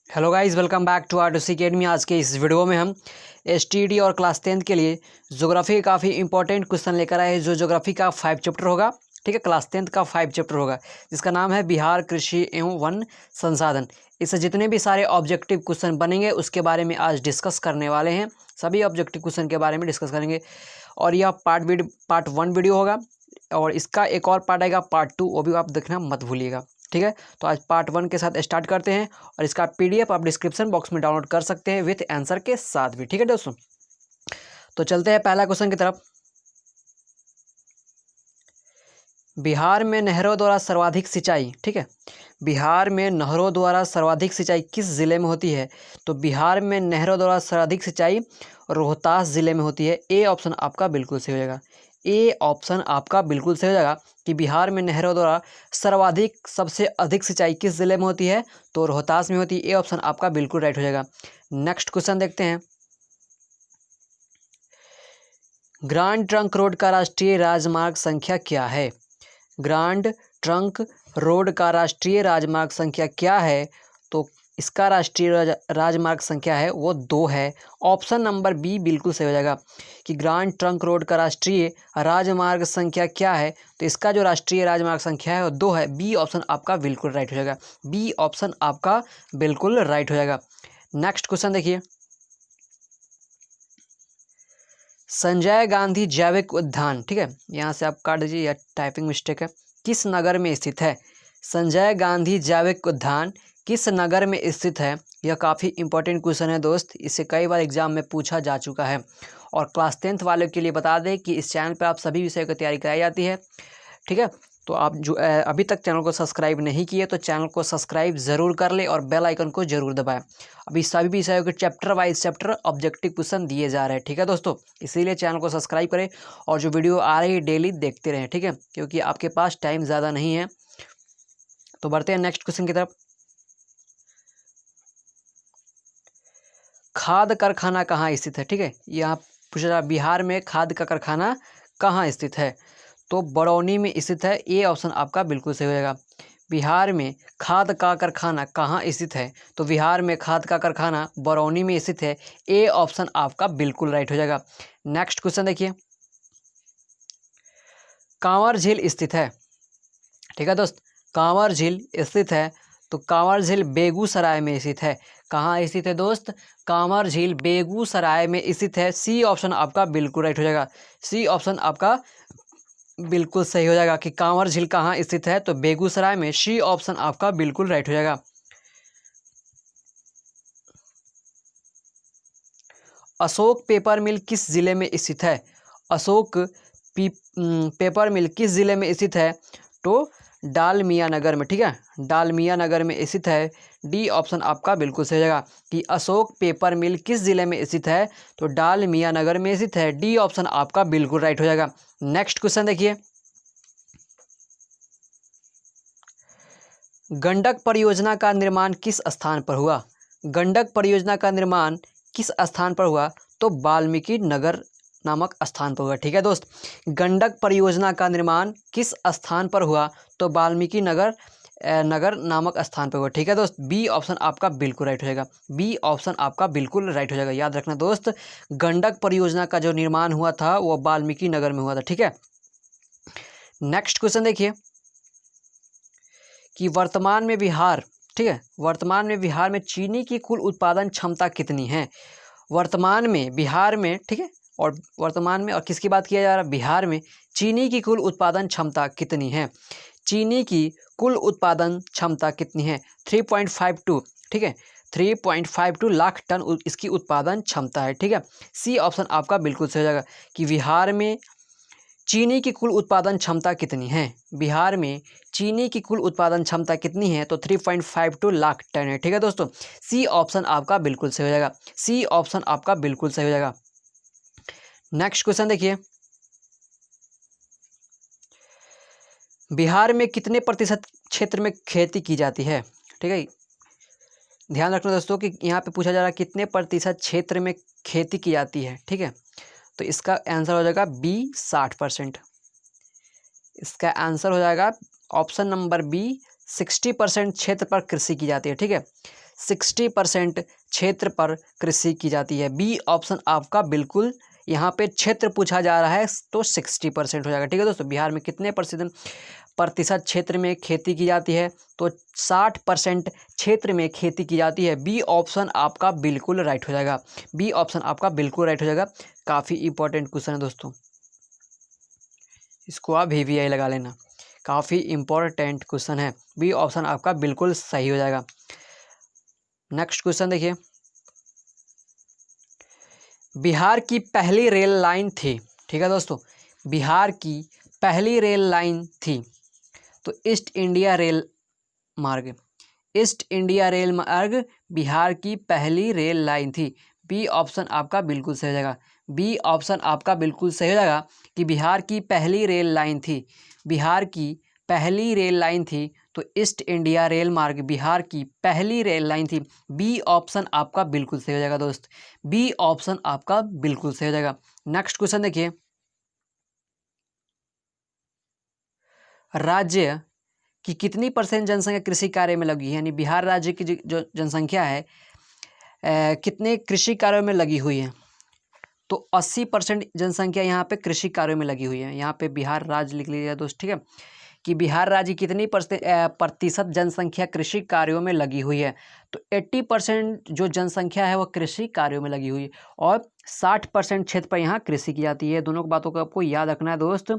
Hello guys, welcome back to R Academy. आज के इस वीडियो में हम एसटीडी और क्लास 10th के लिए ज्योग्राफी का काफ़ी इंपॉर्टेंट क्वेश्चन लेकर आए हैं। जो ज्योग्राफी का 5 चैप्टर होगा, ठीक है, क्लास 10th का 5 चैप्टर होगा, जिसका नाम है बिहार कृषि एवं वन संसाधन। इससे जितने भी सारे ऑब्जेक्टिव क्वेश्चन बनेंगे उसके बारे में आज डिस्कस करने वाले हैं। सभी ऑब्जेक्टिव क्वेश्चन के बारे में डिस्कस करेंगे और यह पार्ट 1 वीडियो होगा और इसका एक और पार्ट आएगा पार्ट 2, वो भी आप देखना मत भूलिएगा, ठीक है। तो आज पार्ट 1 के साथ स्टार्ट करते हैं और इसका पीडीएफ आप डिस्क्रिप्शन बॉक्स में डाउनलोड कर सकते हैं विथ आंसर के साथ भी, ठीक है दोस्तों। तो चलते हैं पहला क्वेश्चन की तरफ। बिहार में नहरों द्वारा सर्वाधिक सिंचाई, ठीक है, बिहार में नहरों द्वारा सर्वाधिक सिंचाई किस जिले में होती है? तो बिहार में नहरों द्वारा सर्वाधिक सिंचाई रोहतास जिले में होती है। ए ऑप्शन आपका बिल्कुल सही हो जाएगा। ए ऑप्शन आपका बिल्कुल सही हो जाएगा कि बिहार में नहरों द्वारा सर्वाधिक सबसे अधिक सिंचाई किस जिले में होती है? तो रोहतास में होती है। ए ऑप्शन आपका बिल्कुल राइट हो जाएगा। नेक्स्ट क्वेश्चन देखते हैं। ग्रांड ट्रंक रोड का राष्ट्रीय राजमार्ग संख्या क्या है? ग्रांड ट्रंक रोड का राष्ट्रीय राजमार्ग संख्या क्या है? तो इसका राष्ट्रीय राजमार्ग संख्या है वो 2 है। ऑप्शन नंबर बी बिल्कुल सही हो जाएगा कि ग्रांड ट्रंक रोड का राष्ट्रीय राजमार्ग संख्या क्या है? तो इसका जो राष्ट्रीय राजमार्ग संख्या है वो 2 है। बी ऑप्शन आपका बिल्कुल राइट हो जाएगा। बी ऑप्शन आपका बिल्कुल राइट हो जाएगा। नेक्स्ट क्वेश्चन देखिए। संजय गांधी जैविक उद्यान, ठीक है, यहाँ से आप काट दीजिए, यह टाइपिंग मिस्टेक है। किस नगर में स्थित है? संजय गांधी जैविक उद्यान किस नगर में स्थित है? यह काफ़ी इंपॉर्टेंट क्वेश्चन है दोस्त, इसे कई बार एग्जाम में पूछा जा चुका है। और क्लास 10th वालों के लिए बता दें कि इस चैनल पर आप सभी विषयों की तैयारी कराई जाती है, ठीक है। तो आप जो अभी तक चैनल को सब्सक्राइब नहीं किए तो चैनल को सब्सक्राइब ज़रूर कर ले और बेल आइकन को ज़रूर दबाएं। अभी सभी विषयों के chapter wise chapter objective question दिए जा रहे हैं, ठीक है दोस्तों। इसीलिए चैनल को सब्सक्राइब करें और जो वीडियो आ रही है डेली देखते रहें, ठीक है, क्योंकि आपके पास टाइम ज़्यादा नहीं है। तो बढ़ते हैं नेक्स्ट क्वेश्चन की तरफ। खाद कारखाना कहाँ स्थित है? ठीक है, यहाँ पूछा जा बिहार में खाद का कारखाना कहाँ स्थित है? तो बरौनी में स्थित है। ए ऑप्शन आपका बिल्कुल सही हो जाएगा। बिहार में खाद का कारखाना कहाँ स्थित है? तो बिहार में खाद का कारखाना बरौनी में स्थित है। ए ऑप्शन आपका बिल्कुल राइट हो जाएगा। नेक्स्ट क्वेश्चन देखिए। कांवर झील स्थित है, ठीक है दोस्त, कांवर झील स्थित है। तो कांवर झील बेगूसराय में स्थित है। कहाँ स्थित है दोस्त? कांवर झील बेगूसराय में स्थित है। सी ऑप्शन आपका बिल्कुल राइट हो जाएगा। सी ऑप्शन आपका बिल्कुल सही हो जाएगा कि कांवर झील कहाँ स्थित है? तो बेगूसराय में। सी ऑप्शन आपका बिल्कुल राइट हो जाएगा। अशोक पेपर मिल किस जिले में स्थित है? अशोक पेपर मिल किस जिले में स्थित है? तो डालमिया नगर में, ठीक है, डालमिया नगर में स्थित है। डी ऑप्शन आपका बिल्कुल सही हो जाएगा कि अशोक पेपर मिल किस जिले में स्थित है? तो डालमिया नगर में स्थित है। डी ऑप्शन आपका बिल्कुल राइट हो जाएगा। नेक्स्ट क्वेश्चन देखिए। गंडक परियोजना का निर्माण किस स्थान पर हुआ? गंडक परियोजना का निर्माण किस स्थान पर हुआ? तो वाल्मीकि नगर नामक स्थान पर हुआ, ठीक है दोस्त। गंडक परियोजना का निर्माण किस स्थान पर हुआ? तो वाल्मीकि नगर नामक स्थान पर हुआ, ठीक है दोस्त। बी ऑप्शन आपका बिल्कुल राइट हो जाएगा। बी ऑप्शन आपका बिल्कुल राइट हो जाएगा। याद रखना दोस्त, गंडक परियोजना का जो निर्माण हुआ था वो वाल्मीकि नगर में हुआ था, ठीक है। नेक्स्ट क्वेश्चन देखिए कि वर्तमान में बिहार, ठीक है, वर्तमान में बिहार में चीनी की कुल उत्पादन क्षमता कितनी है? वर्तमान में बिहार में, ठीक है, और वर्तमान में और किसकी बात किया जा रहा है? बिहार में चीनी की कुल उत्पादन क्षमता कितनी है? चीनी की कुल उत्पादन क्षमता कितनी है? 3.52, ठीक है, 3.52 लाख टन इसकी उत्पादन क्षमता है, ठीक है। सी ऑप्शन आपका बिल्कुल सही हो जाएगा कि बिहार में चीनी की कुल उत्पादन क्षमता कितनी है? बिहार में चीनी की कुल उत्पादन क्षमता कितनी है? तो 3.52 लाख टन है, ठीक है दोस्तों। सी ऑप्शन आपका बिल्कुल सही हो जाएगा। सी ऑप्शन आपका बिल्कुल सही हो जाएगा। नेक्स्ट क्वेश्चन देखिए। बिहार में कितने प्रतिशत क्षेत्र में खेती की जाती है? ठीक है, ध्यान रखना दोस्तों कि यहाँ पे पूछा जा रहा है कितने प्रतिशत क्षेत्र में खेती की जाती है, ठीक है। तो इसका आंसर हो जाएगा बी 60%। इसका आंसर हो जाएगा ऑप्शन नंबर बी 60% क्षेत्र पर कृषि की जाती है, ठीक है। 60% क्षेत्र पर कृषि की जाती है। बी ऑप्शन आपका बिल्कुल, यहाँ पे क्षेत्र पूछा जा रहा है तो 60% हो जाएगा। ठीक है दोस्तों, बिहार में कितने प्रतिशत क्षेत्र में खेती की जाती है, तो 60% क्षेत्र में खेती की जाती है। बी ऑप्शन आपका बिल्कुल राइट हो जाएगा। बी ऑप्शन आपका बिल्कुल राइट हो जाएगा। काफ़ी इंपॉर्टेंट क्वेश्चन है दोस्तों, इसको आप VVI लगा लेना, काफ़ी इंपॉर्टेंट क्वेश्चन है। बी ऑप्शन आपका बिल्कुल सही हो जाएगा। नेक्स्ट क्वेश्चन देखिए, बिहार की पहली रेल लाइन थी, ठीक है दोस्तों, बिहार की पहली रेल लाइन थी तो ईस्ट इंडिया रेल मार्ग, ईस्ट इंडिया रेल मार्ग बिहार की पहली रेल लाइन थी। बी ऑप्शन आपका बिल्कुल सही हो जाएगा। बी ऑप्शन आपका बिल्कुल सही हो जाएगा कि बिहार की पहली रेल लाइन थी, बिहार की पहली रेल लाइन थी तो ईस्ट इंडिया रेल मार्ग बिहार की पहली रेल लाइन थी। बी ऑप्शन आपका बिल्कुल सही हो जाएगा दोस्त, बी ऑप्शन आपका बिल्कुल सही हो जाएगा। नेक्स्ट क्वेश्चन देखिए, राज्य कि कितनी % जनसंख्या कृषि कार्य में लगी है, यानी बिहार राज्य की जो जनसंख्या है कितने कृषि कार्यों में लगी हुई है, तो 80% जनसंख्या यहाँ पे कृषि कार्यों में लगी हुई है। यहाँ पे बिहार राज्य लिख लीजिए दोस्त, ठीक है, कि बिहार राज्य कितनी प्रतिशत जनसंख्या कृषि कार्यों में लगी हुई है, तो 80% जो जनसंख्या है वह कृषि कार्यों में लगी हुई है और 60% क्षेत्र पर यहाँ कृषि की जाती है। दोनों बातों को आपको याद रखना है दोस्त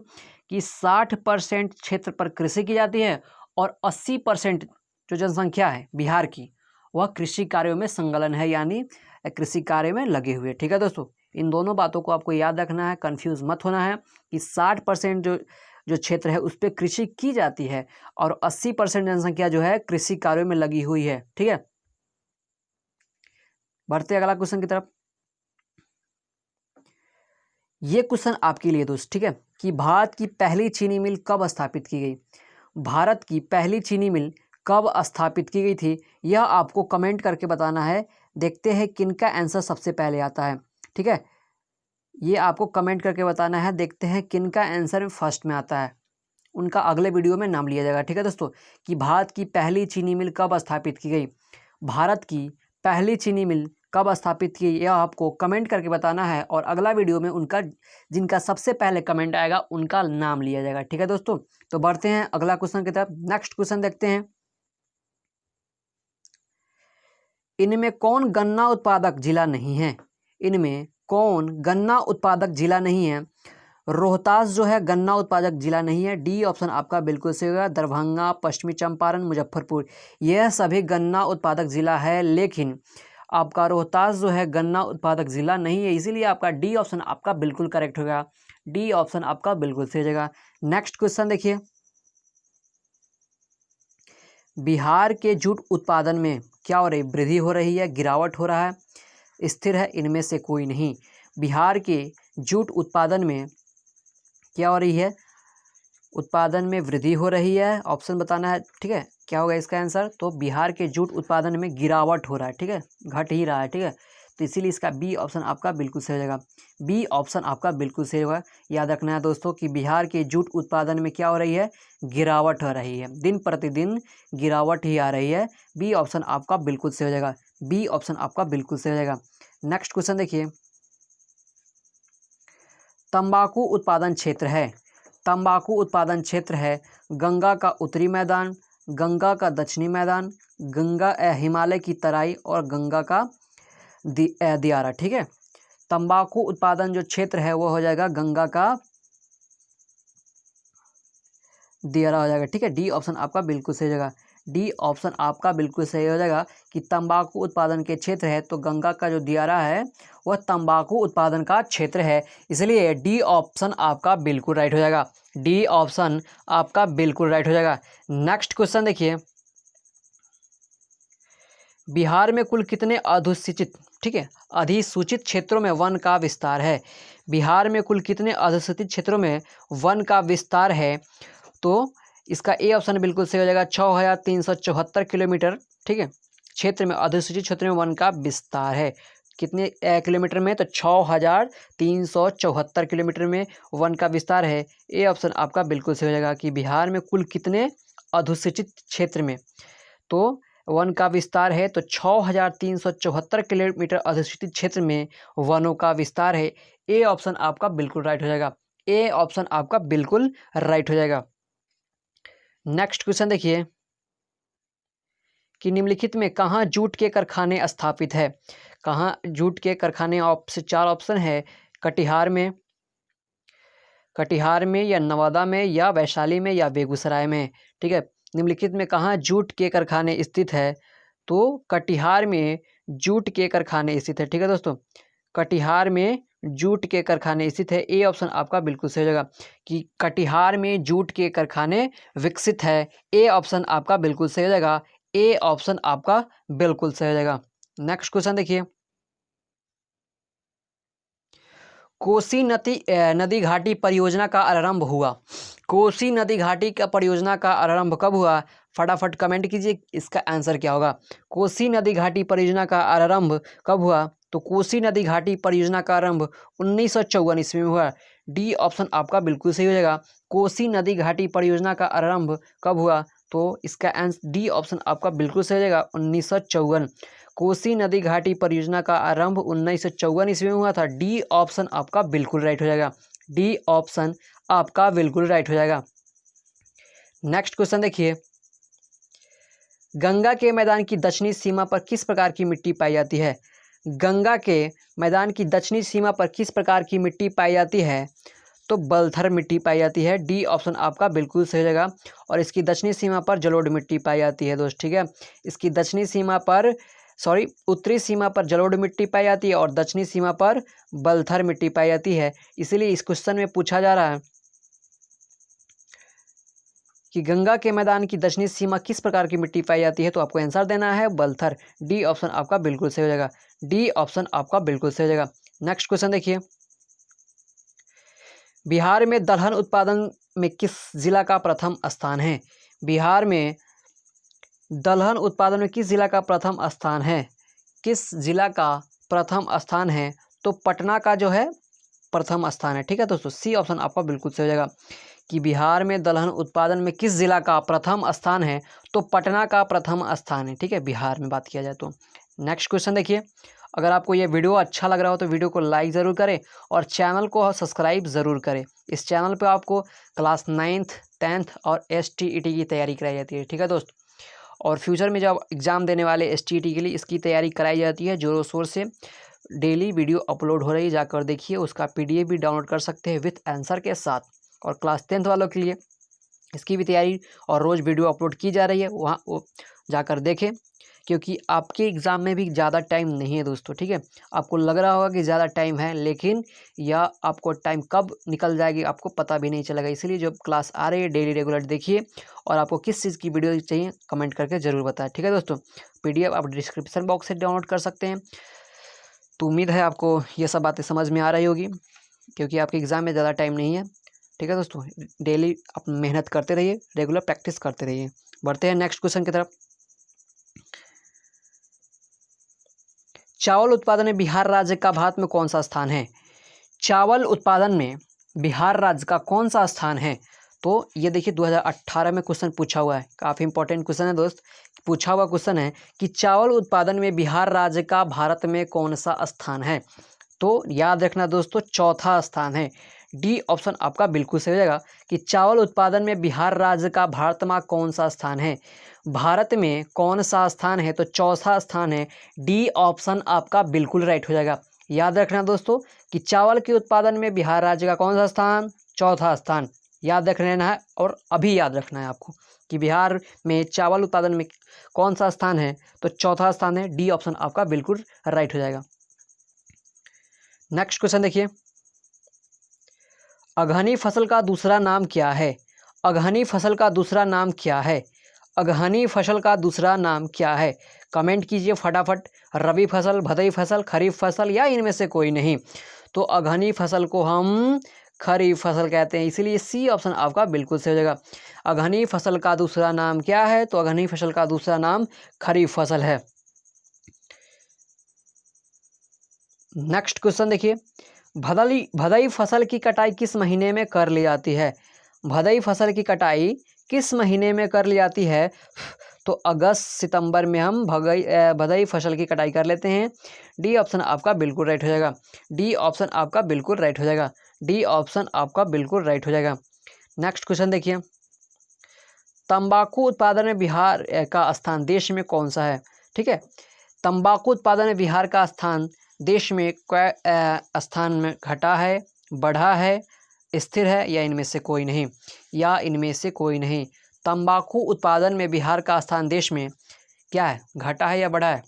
कि 60% क्षेत्र पर कृषि की जाती है और 80% जो जनसंख्या है बिहार की वह कृषि कार्यों में संलग्न है, यानी कृषि कार्य में लगे हुए। ठीक है दोस्तों, इन दोनों बातों को आपको याद रखना है, कंफ्यूज मत होना है कि 60% जो क्षेत्र है उस पर कृषि की जाती है और 80% जनसंख्या जो है कृषि कार्यों में लगी हुई है। ठीक है, बढ़ते अगला क्वेश्चन की तरफ। ये क्वेश्चन आपके लिए दोस्त, ठीक है, कि भारत की पहली चीनी मिल कब स्थापित की गई, भारत की पहली चीनी मिल कब स्थापित की गई थी, यह आपको कमेंट करके बताना है। देखते हैं किनका आंसर सबसे पहले आता है। ठीक है, ये आपको कमेंट करके बताना है, देखते हैं किनका आंसर फर्स्ट में आता है, उनका अगले वीडियो में नाम लिया जाएगा। ठीक है दोस्तों, कि भारत की पहली चीनी मिल कब स्थापित की गई, भारत की पहली चीनी मिल कब स्थापित की, यह आपको कमेंट करके बताना है और अगला वीडियो में उनका जिनका सबसे पहले कमेंट आएगा उनका नाम लिया जाएगा। ठीक है दोस्तों, तो बढ़ते हैं अगला क्वेश्चन की तरफ। नेक्स्ट क्वेश्चन देखते हैं, इनमें कौन गन्ना उत्पादक जिला नहीं है, इनमें कौन गन्ना उत्पादक जिला नहीं है, रोहतास जो है गन्ना उत्पादक जिला नहीं है। डी ऑप्शन आपका बिल्कुल सही होगा। दरभंगा, पश्चिमी चंपारण, मुजफ्फरपुर यह सभी गन्ना उत्पादक जिला है, लेकिन आपका रोहतास जो है गन्ना उत्पादक जिला नहीं है, इसीलिए आपका डी ऑप्शन आपका बिल्कुल करेक्ट होगा। डी ऑप्शन आपका बिल्कुल सही जगह। नेक्स्ट क्वेश्चन देखिए, बिहार के जूट उत्पादन में क्या हो रही, वृद्धि हो रही है, गिरावट हो रहा है, स्थिर है, इनमें से कोई नहीं। बिहार के जूट उत्पादन में क्या हो रही है, उत्पादन में वृद्धि हो रही है, ऑप्शन बताना है। ठीक है, क्या होगा इसका आंसर, तो बिहार के जूट उत्पादन में गिरावट हो रहा है, ठीक है, घट ही रहा है। ठीक है, तो इसीलिए इसका बी ऑप्शन आपका बिल्कुल सही हो जाएगा। बी ऑप्शन आपका बिल्कुल सही होगा। याद रखना है दोस्तों कि बिहार के जूट उत्पादन में क्या हो रही है, गिरावट हो रही है, दिन प्रतिदिन गिरावट ही आ रही है। बी ऑप्शन आपका बिल्कुल सही हो जाएगा, बी ऑप्शन आपका बिल्कुल सही हो जाएगा। नेक्स्ट क्वेश्चन देखिए, तंबाकू उत्पादन क्षेत्र है, तंबाकू उत्पादन क्षेत्र है गंगा का उत्तरी मैदान, गंगा का दक्षिणी मैदान, गंगा हिमालय की तराई और गंगा का दियारा। ठीक है, तंबाकू उत्पादन जो क्षेत्र है वो हो जाएगा गंगा का दियारा हो जाएगा। ठीक है, डी ऑप्शन आपका बिल्कुल सही हो जाएगा। डी ऑप्शन आपका बिल्कुल सही हो जाएगा कि तंबाकू उत्पादन के क्षेत्र है तो गंगा का जो दियारा है वह तंबाकू उत्पादन का क्षेत्र है, इसलिए डी ऑप्शन आपका बिल्कुल राइट हो जाएगा। डी ऑप्शन आपका बिल्कुल राइट हो जाएगा। नेक्स्ट क्वेश्चन देखिए, बिहार में कुल कितने अधिसूचित, ठीक है, अधिसूचित क्षेत्रों में वन का विस्तार है, बिहार में कुल कितने अधिसूचित क्षेत्रों में वन का विस्तार है, तो इसका ए ऑप्शन बिल्कुल सही हो जाएगा, 6374 किलोमीटर। ठीक है, क्षेत्र में अधिसूचित क्षेत्र में वन का विस्तार है, कितने किलोमीटर में, तो 6374 किलोमीटर में वन का विस्तार है। ए ऑप्शन आपका बिल्कुल सही हो जाएगा कि बिहार में कुल कितने अधिसूचित क्षेत्र में, तो वन का विस्तार है तो 6374 किलोमीटर अधिसूचित क्षेत्र में वनों का विस्तार है। ए ऑप्शन आपका बिल्कुल राइट हो जाएगा। ए ऑप्शन आपका बिल्कुल राइट हो जाएगा। नेक्स्ट क्वेश्चन देखिए कि निम्नलिखित में कहाँ जूट के कारखाने स्थापित है। कहाँ जूट के कारखाने? चार ऑप्शन है, कटिहार में या नवादा में या वैशाली में या बेगूसराय में। ठीक है, निम्नलिखित में कहाँ जूट के कारखाने स्थित है? तो कटिहार में जूट के कारखाने स्थित है। ठीक है दोस्तों, कटिहार में जूट के कारखाने स्थित है। ए ऑप्शन आपका बिल्कुल सही हो जाएगा कि कटिहार में जूट के कारखाने विकसित है। ए ऑप्शन आपका बिल्कुल सही हो जाएगा। ए ऑप्शन आपका बिल्कुल सही हो जाएगा। नेक्स्ट क्वेश्चन देखिए, कोसी नदी घाटी परियोजना का आरंभ हुआ। कोसी नदी घाटी का परियोजना का आरंभ कब हुआ? फटाफट कमेंट कीजिए, इसका आंसर क्या होगा। कोसी नदी घाटी परियोजना का आरंभ कब हुआ? तो कोसी नदी घाटी परियोजना का आरंभ 1954 ईस्वी में हुआ। डी ऑप्शन आपका बिल्कुल सही हो जाएगा। कोसी नदी घाटी परियोजना का आरंभ कब हुआ? तो इसका आंसर डी ऑप्शन आपका बिल्कुल सही हो जाएगा, 1954। कोसी नदी घाटी परियोजना का आरंभ 1954 ईस्वी में हुआ था। डी ऑप्शन आपका बिल्कुल राइट हो जाएगा। डी ऑप्शन आपका बिल्कुल राइट हो जाएगा। नेक्स्ट क्वेश्चन देखिए, गंगा के मैदान की दक्षिणी सीमा पर किस प्रकार की मिट्टी पाई जाती है? गंगा के मैदान की दक्षिणी सीमा पर किस प्रकार की मिट्टी पाई जाती है? तो बलथर मिट्टी पाई जाती है। डी ऑप्शन आपका बिल्कुल सही जगह। और इसकी दक्षिणी सीमा पर जलोढ़ मिट्टी पाई जाती है दोस्त। ठीक है, इसकी दक्षिणी सीमा पर उत्तरी सीमा पर जलोढ़ मिट्टी पाई जाती है और दक्षिणी सीमा पर बलथर मिट्टी पाई जाती है। इसीलिए इस क्वेश्चन में पूछा जा रहा है कि गंगा के मैदान की दक्षिणी सीमा किस प्रकार की मिट्टी पाई जाती है, तो आपको आंसर देना है बलथर। डी ऑप्शन आपका बिल्कुल सही हो जाएगा। डी ऑप्शन आपका बिल्कुल सही हो जाएगा। नेक्स्ट क्वेश्चन देखिए, बिहार में दलहन उत्पादन में किस जिला का प्रथम स्थान है? बिहार में दलहन उत्पादन में किस जिला का प्रथम स्थान है? किस जिला का प्रथम स्थान है? तो पटना का जो है प्रथम स्थान है। ठीक है दोस्तों, सी ऑप्शन आपका बिल्कुल सही हो जाएगा कि बिहार में दलहन उत्पादन में किस जिला का प्रथम स्थान है? तो पटना का प्रथम स्थान है। ठीक है, बिहार में बात किया जाए तो। नेक्स्ट क्वेश्चन देखिए, अगर आपको ये वीडियो अच्छा लग रहा हो तो वीडियो को लाइक ज़रूर करें और चैनल को सब्सक्राइब ज़रूर करें। इस चैनल पे आपको क्लास 9th 10th और STET की तैयारी कराई जाती है। ठीक है दोस्त, और फ्यूचर में जब एग्ज़ाम देने वाले STET के लिए इसकी तैयारी कराई जाती है। जोरों शोर से डेली वीडियो अपलोड हो रही है, जाकर देखिए। उसका PDF भी डाउनलोड कर सकते हैं विथ आंसर के साथ। और क्लास 10th वालों के लिए इसकी भी तैयारी और रोज़ वीडियो अपलोड की जा रही है, वहाँ जाकर देखें, क्योंकि आपके एग्ज़ाम में भी ज़्यादा टाइम नहीं है दोस्तों। ठीक है, आपको लग रहा होगा कि ज़्यादा टाइम है, लेकिन यह आपको टाइम कब निकल जाएगी आपको पता भी नहीं चलेगा। इसीलिए जो क्लास आ रही है डेली रेगुलर देखिए, और आपको किस चीज़ की वीडियो चाहिए कमेंट करके ज़रूर बताएं। ठीक है दोस्तों, PDF आप डिस्क्रिप्शन बॉक्स से डाउनलोड कर सकते हैं। तो उम्मीद है आपको ये सब बातें समझ में आ रही होगी, क्योंकि आपके एग्ज़ाम में ज़्यादा टाइम नहीं है। ठीक है दोस्तों, डेली आप मेहनत करते रहिए, रेगुलर प्रैक्टिस करते रहिए। बढ़ते हैं नेक्स्ट क्वेश्चन की तरफ। चावल उत्पादन में बिहार राज्य का भारत में कौन सा स्थान है? चावल उत्पादन में बिहार राज्य का कौन सा स्थान है? तो ये देखिए 2018 में क्वेश्चन पूछा हुआ है, काफ़ी इंपॉर्टेंट क्वेश्चन है दोस्त। पूछा हुआ क्वेश्चन है कि चावल उत्पादन में बिहार राज्य का भारत में कौन सा स्थान है? तो याद रखना दोस्तों, चौथा स्थान है। डी ऑप्शन आपका बिल्कुल सही हो जाएगा कि चावल उत्पादन में बिहार राज्य का भारत में कौन सा स्थान है। भारत में कौन सा स्थान है? तो चौथा स्थान है। डी ऑप्शन आपका बिल्कुल राइट हो जाएगा। याद रखना दोस्तों कि चावल के उत्पादन में बिहार राज्य का कौन सा स्थान? चौथा स्थान। याद रख लेना है, और अभी याद रखना है आपको कि बिहार में चावल उत्पादन में कौन सा स्थान है? तो चौथा स्थान है। डी ऑप्शन आपका बिल्कुल राइट हो जाएगा। नेक्स्ट क्वेश्चन देखिए, अगहनी फसल का दूसरा नाम क्या है? अगहनी फसल का दूसरा नाम क्या है? अगहनी फसल का दूसरा नाम क्या है? कमेंट कीजिए फटाफट। रबी फसल, भदई फसल, खरीफ फसल या इनमें से कोई नहीं। तो अगहनी फसल को हम खरीफ फसल कहते हैं, इसीलिए सी ऑप्शन आपका बिल्कुल सही हो जाएगा। अगहनी फसल का दूसरा नाम क्या है? तो अगहनी फसल का दूसरा नाम खरीफ फसल है। नेक्स्ट क्वेश्चन देखिए, भदई फसल की कटाई किस महीने में कर ली जाती है? भदई फसल की कटाई किस महीने में कर ली जाती है? तो अगस्त सितंबर में हम भदई फसल की कटाई कर लेते हैं। डी ऑप्शन आपका बिल्कुल राइट हो जाएगा। डी ऑप्शन आपका बिल्कुल राइट हो जाएगा। डी ऑप्शन आपका बिल्कुल राइट हो जाएगा। नेक्स्ट क्वेश्चन देखिए, तंबाकू उत्पादन में बिहार का स्थान देश में कौन सा है? ठीक है, तंबाकू उत्पादन में बिहार का स्थान देश में स्थान में घटा है, बढ़ा है, स्थिर है, या इनमें से कोई नहीं, या इनमें से कोई नहीं। तंबाकू उत्पादन में बिहार का स्थान देश में क्या है, घटा है या बढ़ा है?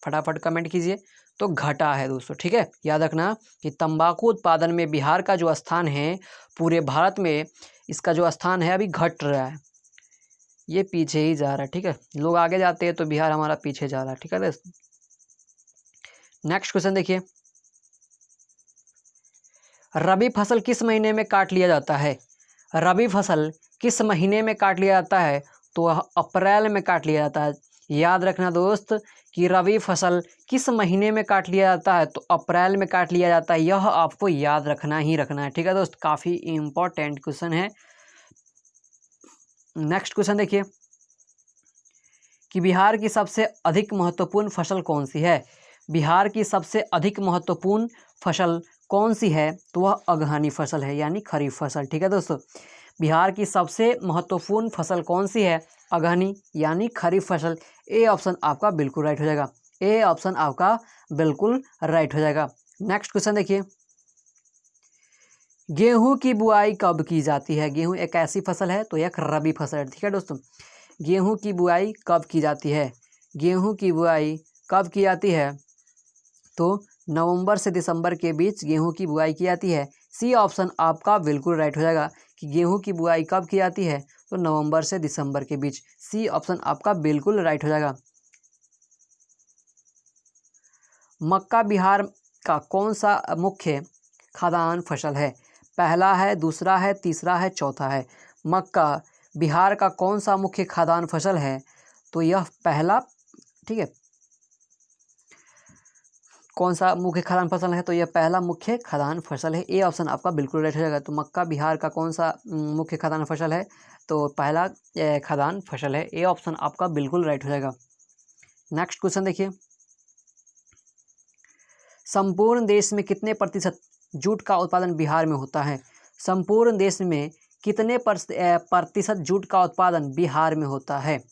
फटाफट कमेंट कीजिए। तो घटा है दोस्तों। ठीक है, याद रखना कि तंबाकू उत्पादन में बिहार का जो स्थान है पूरे भारत में, इसका जो स्थान है अभी घट रहा है, ये पीछे ही जा रहा है। ठीक है, लोग आगे जाते हैं तो बिहार हमारा पीछे जा रहा है। ठीक है, नेक्स्ट क्वेश्चन देखिए, रबी फसल किस महीने में काट लिया जाता है? रबी फसल किस महीने में काट लिया जाता है? तो वह अप्रैल में काट लिया जाता है। याद रखना दोस्त कि रबी फसल किस महीने में काट लिया जाता है? तो अप्रैल में काट लिया जाता है। यह आपको याद रखना ही रखना है। ठीक है दोस्त, काफ़ी इम्पोर्टेंट क्वेश्चन है। नेक्स्ट क्वेश्चन देखिए कि बिहार की सबसे अधिक महत्वपूर्ण फसल कौन सी है? बिहार की सबसे अधिक महत्वपूर्ण फसल कौन सी है? तो वह अगहनी फसल है, यानी खरीफ फसल। ठीक है दोस्तों, बिहार की सबसे महत्वपूर्ण फसल कौन सी है? अगहनी यानी खरीफ फसल। ए ऑप्शन आपका बिल्कुल राइट हो जाएगा। ए ऑप्शन आपका बिल्कुल राइट हो जाएगा। नेक्स्ट क्वेश्चन देखिए, गेहूं की बुआई कब की जाती है? गेहूं एक ऐसी फसल है, तो एक रबी फसल है। ठीक है दोस्तों, गेहूं की बुआई कब की जाती है? गेहूं की बुआई कब की जाती है? तो नवंबर से दिसंबर के बीच गेहूं की बुआई की जाती है। सी ऑप्शन आपका बिल्कुल राइट हो जाएगा कि गेहूं की बुआई कब की जाती है? तो नवंबर से दिसंबर के बीच। सी ऑप्शन आपका बिल्कुल राइट हो जाएगा। मक्का बिहार का कौन सा मुख्य खाद्यान्न फसल है? पहला है, दूसरा है, तीसरा है, चौथा है। मक्का बिहार का कौन सा मुख्य खाद्यान्न फसल है? तो यह पहला, ठीक है, कौन सा मुख्य खाद्यान्न फसल है? तो यह पहला मुख्य खाद्यान्न फसल है। ए ऑप्शन आपका बिल्कुल राइट हो जाएगा। तो मक्का बिहार का कौन सा मुख्य खाद्यान्न फसल है? तो पहला खाद्यान्न फसल है। ए ऑप्शन आपका बिल्कुल राइट हो जाएगा। नेक्स्ट क्वेश्चन देखिए, संपूर्ण देश में कितने प्रतिशत जूट का उत्पादन बिहार में होता है? संपूर्ण देश में कितने प्रतिशत जूट का उत्पादन बिहार में होता है?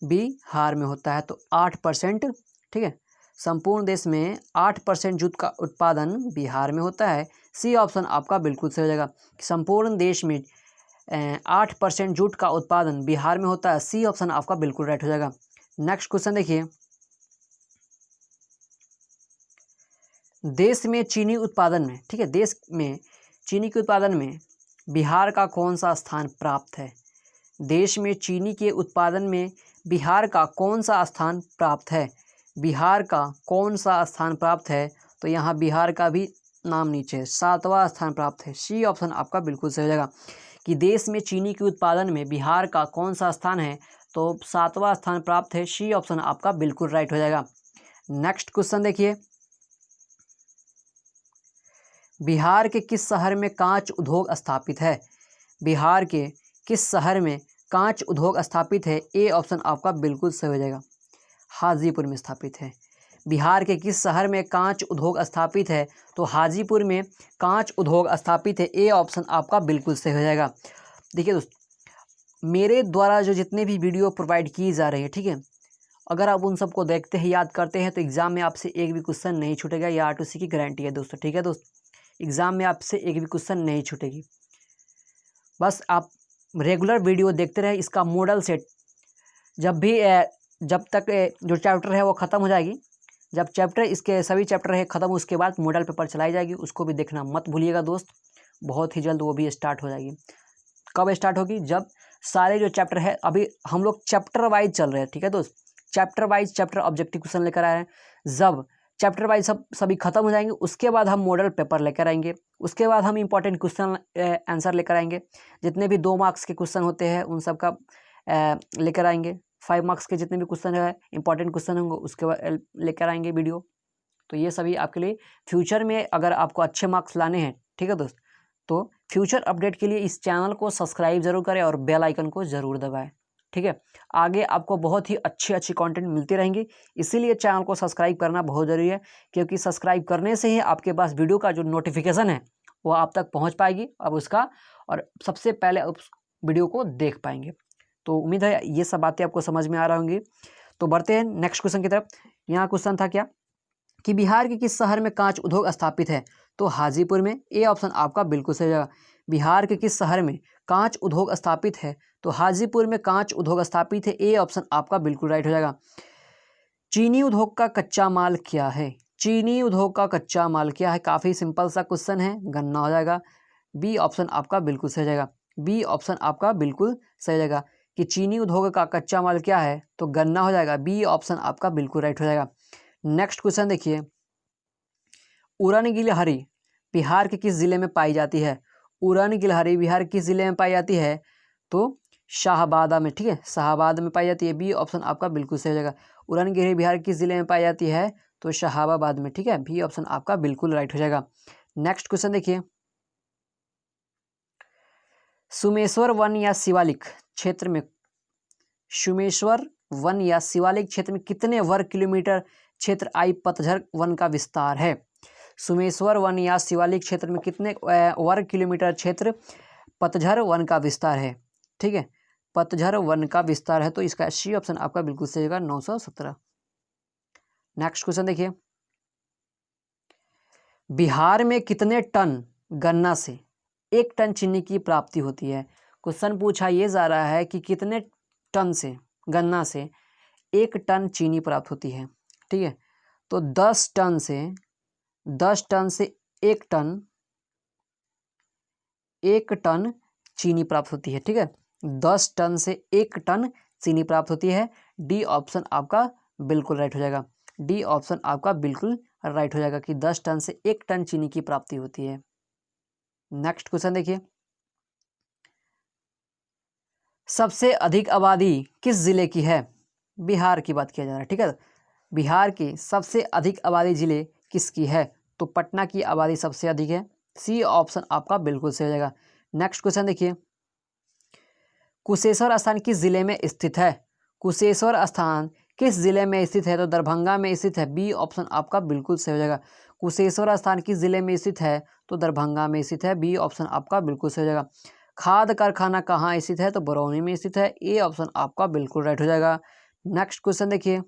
बिहार में होता है तो 8%। ठीक है, संपूर्ण देश में 8% जूट का उत्पादन बिहार में होता है। सी ऑप्शन आपका बिल्कुल सही हो जाएगा। संपूर्ण देश में 8% जूट का उत्पादन बिहार में होता है। सी ऑप्शन आपका बिल्कुल राइट हो जाएगा। नेक्स्ट क्वेश्चन देखिए, देश में चीनी उत्पादन में, ठीक है, देश में चीनी के उत्पादन में बिहार का कौन सा स्थान प्राप्त है? देश में चीनी के उत्पादन में बिहार का कौन सा स्थान प्राप्त है? बिहार का कौन सा स्थान प्राप्त है? तो यहाँ बिहार का भी नाम नीचे 7वां स्थान प्राप्त है। सी ऑप्शन आपका बिल्कुल सही हो जाएगा कि देश में चीनी के उत्पादन में बिहार का कौन सा स्थान है? तो 7वां स्थान प्राप्त है। सी ऑप्शन आपका बिल्कुल राइट हो जाएगा। नेक्स्ट क्वेश्चन देखिए, बिहार के किस शहर में कांच उद्योग स्थापित है? बिहार के किस शहर में कांच उद्योग स्थापित है? ए ऑप्शन आपका बिल्कुल सही हो जाएगा। हाजीपुर में स्थापित है। बिहार के किस शहर में कांच उद्योग स्थापित है? तो हाजीपुर में कांच उद्योग स्थापित है। ए ऑप्शन आपका बिल्कुल सही हो जाएगा। देखिए दोस्त, मेरे द्वारा जो जितने भी वीडियो प्रोवाइड की जा रही है, ठीक है, अगर आप उन सबको देखते हैं, याद करते हैं, तो एग्ज़ाम में आपसे एक भी क्वेश्चन नहीं छूटेगा। या आरटीसी की गारंटी है दोस्तों। ठीक है दोस्त, एग्ज़ाम में आपसे एक भी क्वेश्चन नहीं छूटेगी। बस आप रेगुलर वीडियो देखते रहे। इसका मॉडल सेट जब तक जो चैप्टर है वो ख़त्म हो जाएगी, जब चैप्टर इसके सभी चैप्टर है ख़त्म, उसके बाद मॉडल पेपर चलाई जाएगी। उसको भी देखना मत भूलिएगा दोस्त, बहुत ही जल्द वो भी स्टार्ट हो जाएगी। कब स्टार्ट होगी? जब सारे जो चैप्टर है, अभी हम लोग चैप्टर वाइज चल रहे हैं। ठीक है दोस्त, chapter wise chapter objective question लेकर आए हैं। जब चैप्टर वाइज सभी खत्म हो जाएंगे, उसके बाद हम मॉडल पेपर लेकर आएंगे। उसके बाद हम इंपॉर्टेंट क्वेश्चन आंसर लेकर आएंगे। जितने भी 2 मार्क्स के क्वेश्चन होते हैं उन सब का लेकर आएंगे। 5 मार्क्स के जितने भी क्वेश्चन है, इंपॉर्टेंट क्वेश्चन होंगे, उसके बाद लेकर आएंगे वीडियो। तो ये सभी आपके लिए फ्यूचर में, अगर आपको अच्छे मार्क्स लाने हैं, ठीक है दोस्त, तो फ्यूचर अपडेट के लिए इस चैनल को सब्सक्राइब जरूर करें और बेल आइकन को ज़रूर दबाएं। ठीक है। आगे आपको बहुत ही अच्छी कंटेंट मिलती रहेंगी, इसीलिए चैनल को सब्सक्राइब करना बहुत ज़रूरी है, क्योंकि सब्सक्राइब करने से ही आपके पास वीडियो का जो नोटिफिकेशन है वो आप तक पहुंच पाएगी अब उसका, और सबसे पहले उस वीडियो को देख पाएंगे। तो उम्मीद है ये सब बातें आपको समझ में आ रही होंगी। तो बढ़ते हैं नेक्स्ट क्वेश्चन की तरफ। यहाँ क्वेश्चन था क्या कि बिहार के किस शहर में कांच उद्योग स्थापित है? तो हाजीपुर में। ए ऑप्शन आपका बिल्कुल सही जगह। बिहार के किस शहर में कांच उद्योग स्थापित है? तो हाजीपुर में कांच उद्योग स्थापित है। ए ऑप्शन आपका बिल्कुल राइट हो जाएगा। चीनी उद्योग का कच्चा माल क्या है? चीनी उद्योग का कच्चा माल क्या है? काफ़ी सिंपल सा क्वेश्चन है, गन्ना हो जाएगा। बी ऑप्शन आपका बिल्कुल सही जाएगा। बी ऑप्शन आपका बिल्कुल सही जाएगा कि चीनी उद्योग का कच्चा माल क्या है? तो गन्ना हो जाएगा। बी ऑप्शन आपका बिल्कुल राइट हो जाएगा। नेक्स्ट क्वेश्चन देखिए, उड़न गिलहरी बिहार के किस जिले में पाई जाती है? उड़न गिलहरी बिहार किस जिले में पाई जाती है? तो शाहबादा में, ठीक है, शाहबाद में पाई जाती है। बी ऑप्शन आपका बिल्कुल सही हो जाएगा। उड़न गिलहरी बिहार किस जिले में पाई जाती है? तो शाहबाद में, ठीक है। बी ऑप्शन आपका बिल्कुल राइट हो जाएगा। नेक्स्ट क्वेश्चन देखिए, सुमेश्वर वन या शिवालिक क्षेत्र में, सुमेश्वर वन या शिवालिक क्षेत्र में कितने वर्ग किलोमीटर क्षेत्र आई पतझर वन का विस्तार है? सुमेश्वर वन या शिवालिक क्षेत्र में कितने वर्ग किलोमीटर क्षेत्र पतझर वन का विस्तार है? ठीक है, पतझर वन का विस्तार है, तो इसका सी ऑप्शन आपका बिल्कुल सही होगा, 917। नेक्स्ट क्वेश्चन देखिए, बिहार में कितने टन गन्ना से 1 टन चीनी की प्राप्ति होती है? क्वेश्चन पूछा ये जा रहा है कि कितने टन से, गन्ना से 1 टन चीनी प्राप्त होती है। ठीक है, तो 10 टन से 1 टन, 1 टन चीनी प्राप्त होती है। ठीक है, 10 टन से 1 टन चीनी प्राप्त होती है। डी ऑप्शन आपका बिल्कुल राइट हो जाएगा। डी ऑप्शन आपका बिल्कुल राइट हो जाएगा कि 10 टन से 1 टन चीनी की प्राप्ति होती है। नेक्स्ट क्वेश्चन देखिए, सबसे अधिक आबादी किस जिले की है? बिहार की बात किया जा रहा है। ठीक है, बिहार की सबसे अधिक आबादी जिले किसकी है? तो पटना की आबादी सबसे अधिक है। सी ऑप्शन आपका बिल्कुल सही हो जाएगा। नेक्स्ट क्वेश्चन देखिए, कुशेश्वर स्थान किस जिले में स्थित है? कुशेश्वर स्थान किस जिले में स्थित है? तो दरभंगा में स्थित है। बी ऑप्शन आपका बिल्कुल सही हो जाएगा। कुशेश्वर स्थान किस जिले में स्थित है? तो दरभंगा में स्थित है। बी ऑप्शन आपका बिल्कुल सही हो जाएगा। खाद कारखाना कहाँ स्थित है? तो बरौनी में स्थित है। ए ऑप्शन आपका बिल्कुल राइट हो जाएगा। नेक्स्ट क्वेश्चन देखिए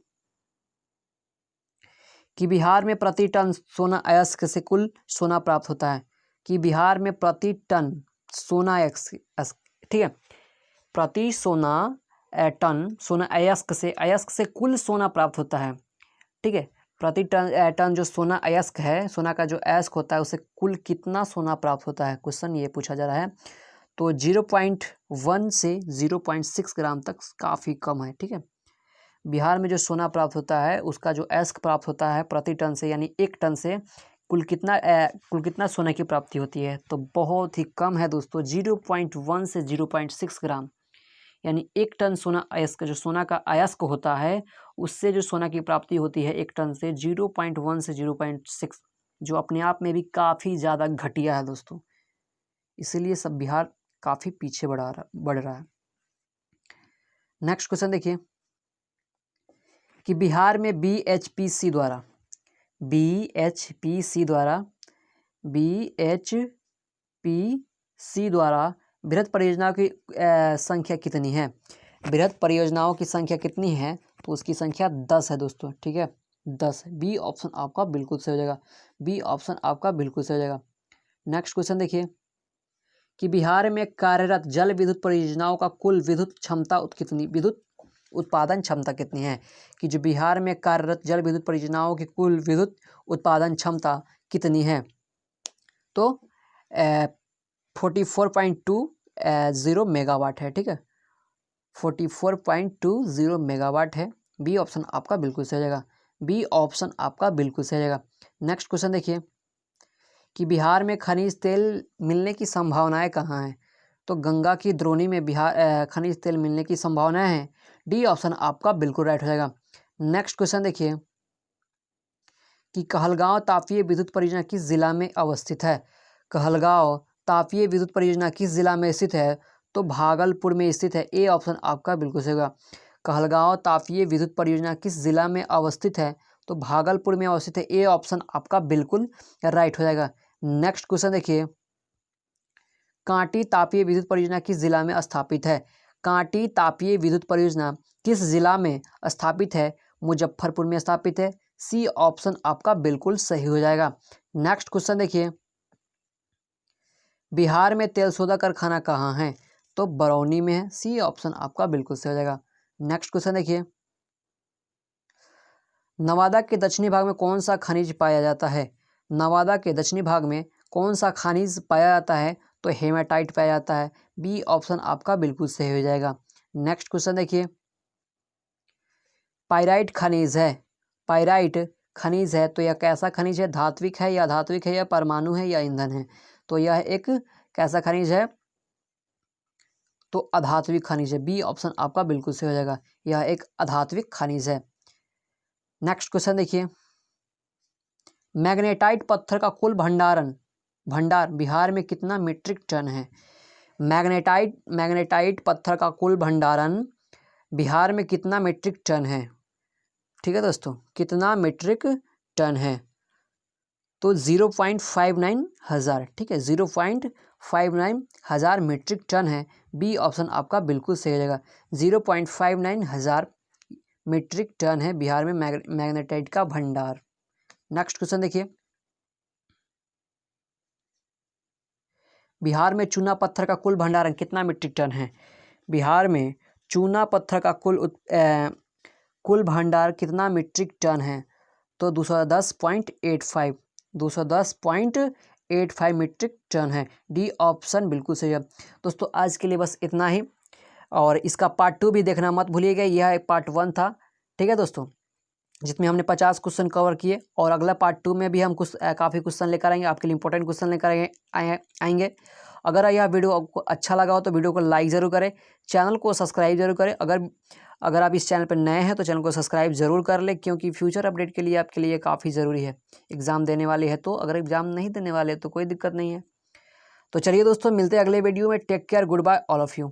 कि बिहार में प्रति टन सोना अयस्क से कुल सोना प्राप्त होता है। कि बिहार में प्रति टन सोना अयस्क, ठीक है, प्रति टन सोना अयस्क से कुल सोना प्राप्त होता है। ठीक है, प्रति टन जो सोना अयस्क है, सोना का जो अयस्क होता है, उसे कुल कितना सोना प्राप्त होता है? क्वेश्चन ये पूछा जा रहा है। तो 0.1 से 0.6 ग्राम तक काफ़ी कम है। ठीक है, बिहार में जो सोना प्राप्त होता है उसका जो अयस्क प्राप्त होता है प्रति टन से, यानी 1 टन से कुल कितना सोने की प्राप्ति होती है? तो बहुत ही कम है दोस्तों, 0.1 से 0.6 ग्राम, यानी 1 टन सोना अयस्क, जो सोना का अयस्क होता है उससे जो सोना की प्राप्ति होती है 1 टन से 0.1 से 0.6, जो अपने आप में भी काफ़ी ज़्यादा घटिया है दोस्तों। इसीलिए सब बिहार काफ़ी पीछे बढ़ रहा है। नेक्स्ट क्वेश्चन देखिए कि बिहार में BHPC द्वारा बृहद परियोजनाओं की संख्या कितनी है? बृहद परियोजनाओं की संख्या कितनी है? तो उसकी संख्या 10 है दोस्तों। ठीक है, 10। बी ऑप्शन आपका बिल्कुल सही हो जाएगा। बी ऑप्शन आपका बिल्कुल सही हो जाएगा। नेक्स्ट क्वेश्चन देखिए कि बिहार में कार्यरत जल विद्युत परियोजनाओं का कुल विद्युत उत्पादन क्षमता कितनी है? कि जो बिहार में कार्यरत जल विद्युत परियोजनाओं की कुल विद्युत उत्पादन क्षमता कितनी है? तो 44.20 मेगावाट है। ठीक है, 44.20 मेगावाट है। बी ऑप्शन आपका बिल्कुल सही हो जाएगा। बी ऑप्शन आपका बिल्कुल सही हो जाएगा। नेक्स्ट क्वेश्चन देखिए कि बिहार में खनिज तेल मिलने की संभावनाएं कहाँ हैं? तो गंगा की द्रोणी में बिहार खनिज तेल मिलने की संभावनाएं हैं। डी ऑप्शन आपका बिल्कुल राइट हो जाएगा। नेक्स्ट क्वेश्चन देखिए कि कहलगांव तापीय विद्युत परियोजना किस जिला में अवस्थित है? कहलगांव तापीय विद्युत परियोजना किस जिला में स्थित है? तो भागलपुर में स्थित है। ए ऑप्शन आपका बिल्कुल सही होगा। कहलगांव तापीय विद्युत परियोजना किस जिला में अवस्थित है? तो भागलपुर में अवस्थित है। ए ऑप्शन आपका बिल्कुल राइट हो जाएगा। नेक्स्ट क्वेश्चन देखिए, कांटी तापीय विद्युत परियोजना किस जिला में स्थापित है? कांटी तापीय विद्युत परियोजना किस जिला में स्थापित है? मुजफ्फरपुर में स्थापित है। सी ऑप्शन आपका बिल्कुल सही हो जाएगा। नेक्स्ट क्वेश्चन देखिए, बिहार में तेल शोधक कारखाना कहाँ है? तो बरौनी में है। सी ऑप्शन आपका बिल्कुल सही हो जाएगा। नेक्स्ट क्वेश्चन देखिए, नवादा के दक्षिणी भाग में कौन सा खनिज पाया जाता है? नवादा के दक्षिणी भाग में कौन सा खनिज पाया जाता है? तो हेमाटाइट पाया जाता है। बी ऑप्शन आपका बिल्कुल सही हो जाएगा। नेक्स्ट क्वेश्चन देखिए, पाइराइट खनिज है। पाइराइट खनिज है तो यह कैसा खनिज है? धात्विक है या अधात्विक है या परमाणु है या ईंधन है? तो यह एक कैसा खनिज है? तो अधात्विक खनिज है। बी ऑप्शन आपका बिल्कुल सही हो जाएगा। यह एक अधात्विक खनिज है। नेक्स्ट क्वेश्चन देखिए, मैग्नेटाइट पत्थर का कुल भंडार बिहार में कितना मीट्रिक टन है? मैग्नेटाइट पत्थर का कुल भंडारण बिहार में कितना मीट्रिक टन है? ठीक है दोस्तों, कितना मीट्रिक टन है? तो 0.59 हज़ार। ठीक है, 0.59 हज़ार मीट्रिक टन है। बी ऑप्शन आपका बिल्कुल सही हो जाएगा। 0.59 हज़ार मीट्रिक टन है बिहार में मैग्नेटाइट का भंडार। नेक्स्ट क्वेश्चन देखिए, बिहार में चूना पत्थर का कुल भंडारण कितना मीट्रिक टन है? बिहार में चूना पत्थर का कुल भंडार कितना मीट्रिक टन है? तो 210.85 210.85 मीट्रिक टन है। डी ऑप्शन बिल्कुल सही है। दोस्तों आज के लिए बस इतना ही, और इसका पार्ट 2 भी देखना मत भूलिएगा। यह एक पार्ट 1 था। ठीक है दोस्तों, जिसमें हमने 50 क्वेश्चन कवर किए, और अगला पार्ट 2 में भी हम कुछ काफ़ी क्वेश्चन लेकर आएंगे, आपके लिए इंपॉर्टेंट क्वेश्चन लेकर आएंगे। अगर यह वीडियो आपको अच्छा लगा हो तो वीडियो को लाइक ज़रूर करें, चैनल को सब्सक्राइब जरूर करें। अगर आप इस चैनल पर नए हैं तो चैनल को सब्सक्राइब जरूर कर लें, क्योंकि फ्यूचर अपडेट के लिए आपके लिए काफ़ी ज़रूरी है। एग्ज़ाम देने वाले हैं तो, अगर एग्ज़ाम नहीं देने वाले तो कोई दिक्कत नहीं है। तो चलिए दोस्तों, मिलते हैं अगले वीडियो में। Take care, goodbye all of you.